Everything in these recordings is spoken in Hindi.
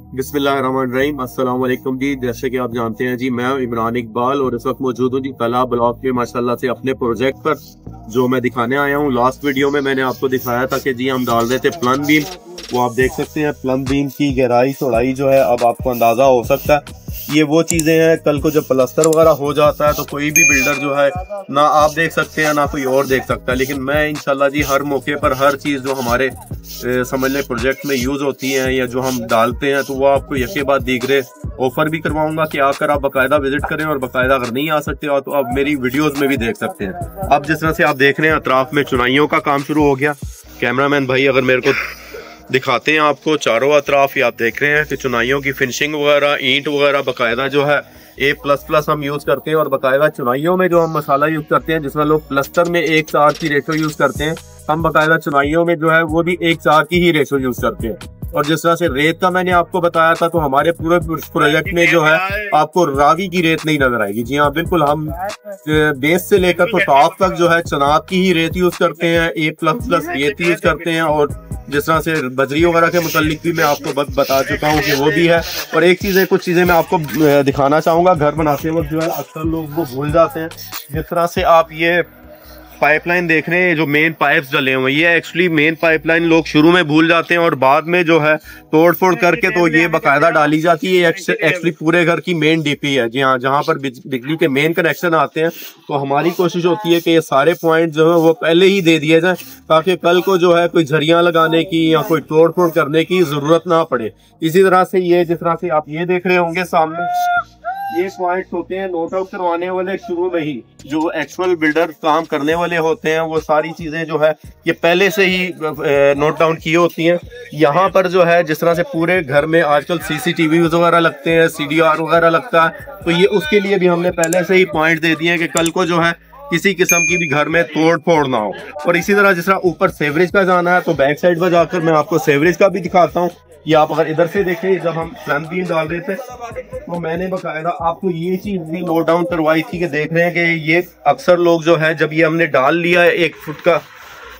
बिस्मिल्लाहिर्रहमानिर्रहीम। अस्सलाम वालेकुम जी। जैसे कि आप जानते हैं जी, मैं इमरान इकबाल और इस वक्त मौजूद हूँ जी कला ब्लॉक के माशाल्लाह से अपने प्रोजेक्ट पर, जो मैं दिखाने आया हूँ। लास्ट वीडियो में मैंने आपको दिखाया था कि जी हम डाल रहे थे प्लन बीम। वो आप देख सकते हैं प्लन बीम की गहराई चौड़ाई जो है, अब आपको अंदाजा हो सकता है। ये वो चीजें हैं, कल को जब प्लास्टर वगैरह हो जाता है तो कोई भी बिल्डर जो है, ना आप देख सकते हैं ना कोई और देख सकता है। लेकिन मैं इंशाल्लाह जी हर मौके पर हर चीज जो हमारे समझ लें प्रोजेक्ट में यूज होती है या जो हम डालते हैं, तो वो आपको यके बाद दीगरे ऑफर भी करवाऊंगा कि आकर आप बाकायदा विजिट करें, और बाकायदा अगर नहीं आ सकते हो तो आप मेरी वीडियोस में भी देख सकते हैं। अब जिस तरह से आप देख रहे हैं अतराफ में चुनाइयों का काम शुरू हो गया। कैमरामैन भाई अगर मेरे को दिखाते हैं आपको चारों अतराफ, ही आप देख रहे हैं कि चुनाइयों की फिनिशिंग वगैरह, ईंट वगैरह बाकायदा जो है A++ हम यूज करते हैं। और बाकायदा चुनाइयों में जो हम मसाला यूज करते हैं, जिसमें लोग प्लस्टर में 1:4 की रेशो यूज करते हैं, हम बाकायदा चुनाइयों में जो है वो भी 1:4 की ही रेशो यूज करते हैं। और जिस तरह से रेत का मैंने आपको बताया था, तो हमारे पूरे प्रोजेक्ट में जो है आपको रावी की रेत नहीं नजर आएगी। जी हाँ, बिल्कुल हम बेस से लेकर तो टॉप तक जो है चनाब की ही रेत यूज करते हैं, A++ रेत यूज करते हैं। और जिस तरह से बजरी वगैरह के मुतालिक भी मैं आपको बता चुका हूँ कि वो भी है। और एक चीज़ है, कुछ चीज़ें मैं आपको दिखाना चाहूँगा। घर बनाते वक्त जो है अक्सर लोग वो भूल जाते हैं। जिस तरह से आप ये पाइपलाइन देख रहे हैं, जो मेन पाइप्स डले हुए हैं, ये एक्चुअली मेन पाइपलाइन लोग शुरू में भूल जाते हैं और बाद में जो है तोड़ फोड़ करके तो ये बाकायदा डाली जाती है। एक्चुअली पूरे घर की मेन डीपी है। जी हाँ, जहाँ पर बिजली के मेन कनेक्शन आते हैं, तो हमारी कोशिश होती है कि ये सारे पॉइंट जो है वो पहले ही दे दिए जाए, ताकि कल को जो है कोई झरियाँ लगाने की या कोई तोड़ फोड़ करने की जरूरत ना पड़े। इसी तरह से ये जिस तरह से आप ये देख रहे होंगे सामने, ये पॉइंट्स होते हैं नोट आउट करवाने वाले शुरू में ही। जो एक्चुअल बिल्डर काम करने वाले होते हैं, वो सारी चीजें जो है ये पहले से ही नोट डाउन की होती हैं। यहाँ पर जो है जिस तरह से पूरे घर में आजकल CCTV वगैरह लगते हैं, CDR वगैरह लगता है, तो ये उसके लिए भी हमने पहले से ही पॉइंट दे दिए हैं कि कल को जो है किसी किस्म की भी घर में तोड़ फोड़ ना हो। और इसी तरह जिस तरह ऊपर सेवरेज का जाना है, तो बैक साइड पर जाकर मैं आपको सेवरेज का भी दिखाता हूँ। ये आप अगर इधर से देखें, जब हम प्लन बीम डाल रहे थे तो मैंने बकायदा आपको ये चीज भी नोट डाउन करवाई थी कि देख रहे हैं कि ये अक्सर लोग जो है, जब ये हमने डाल लिया है 1 फुट का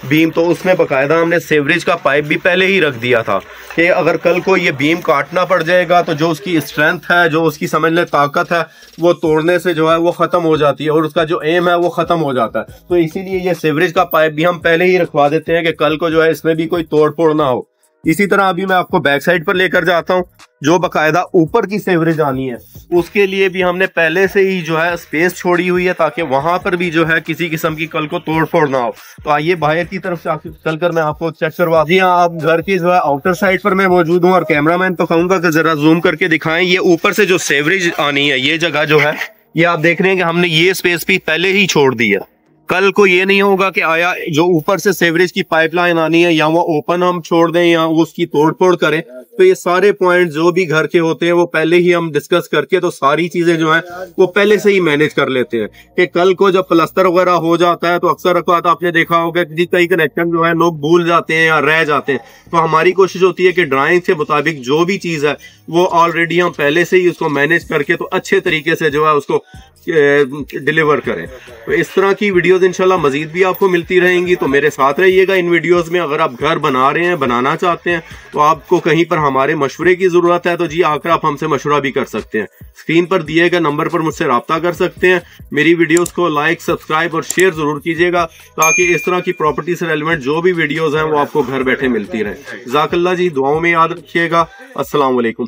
बीम, तो उसमें बकायदा हमने सेवरेज का पाइप भी पहले ही रख दिया था कि अगर कल को ये बीम काटना पड़ जाएगा तो जो उसकी स्ट्रेंथ है, जो उसकी समझ ले ताकत है, वो तोड़ने से जो है वो खत्म हो जाती है और उसका जो एम है वो खत्म हो जाता है। तो इसीलिए ये सेवरेज का पाइप भी हम पहले ही रखवा देते हैं कि कल को जो है इसमें भी कोई तोड़ फोड़ ना हो। इसी तरह अभी मैं आपको बैक साइड पर लेकर जाता हूँ। जो बकायदा ऊपर की सेवरेज आनी है, उसके लिए भी हमने पहले से ही जो है स्पेस छोड़ी हुई है, ताकि वहां पर भी जो है किसी किस्म की कल को तोड़ फोड़ ना हो। तो आइए बाहर की तरफ से चलकर मैं आपको चेक करवा। जी हाँ, आप घर की जो है आउटर साइड पर मैं मौजूद हूँ, और कैमरामैन तो कहूंगा कि जरा जूम करके दिखाएं। ये ऊपर से जो सेवरेज आनी है, ये जगह जो है, ये आप देख रहे हैं कि हमने ये स्पेस भी पहले ही छोड़ दी है। कल को ये नहीं होगा कि आया जो ऊपर से सेवरेज की पाइपलाइन आनी है, या वो ओपन हम छोड़ दें या उसकी तोड़ फोड़ करें। तो ये सारे पॉइंट जो भी घर के होते हैं वो पहले ही हम डिस्कस करके, तो सारी चीजें जो है वो पहले से ही मैनेज कर लेते हैं कि कल को जब प्लास्टर वगैरह हो जाता है, तो अक्सर आपने देखा होगा कि कई कनेक्शन जो है लोग भूल जाते हैं या रह जाते हैं। तो हमारी कोशिश होती है कि ड्राइंग के मुताबिक जो भी चीज है वो ऑलरेडी हम पहले से ही उसको मैनेज करके तो अच्छे तरीके से जो है उसको डिलीवर करें। तो इस तरह की वीडियोस इंशाल्लाह मजीद भी आपको मिलती रहेंगी, तो मेरे साथ रहिएगा इन वीडियोस में। अगर आप घर बना रहे हैं, बनाना चाहते हैं, तो आपको कहीं पर हमारे मशवरे की जरूरत है, तो जी आकर आप हमसे मशवरा भी कर सकते हैं। स्क्रीन पर दिए गए नंबर पर मुझसे रब्ता कर सकते हैं। मेरी वीडियोस को लाइक, सब्सक्राइब और शेयर जरूर कीजिएगा, ताकि इस तरह की प्रॉपर्टी से रेलेवेंट जो भी वीडियोस हैं वो आपको घर बैठे मिलती रहे। जज़ाकल्लाह जी, दुआओं में याद रखिएगा। अस्सलाम वालेकुम।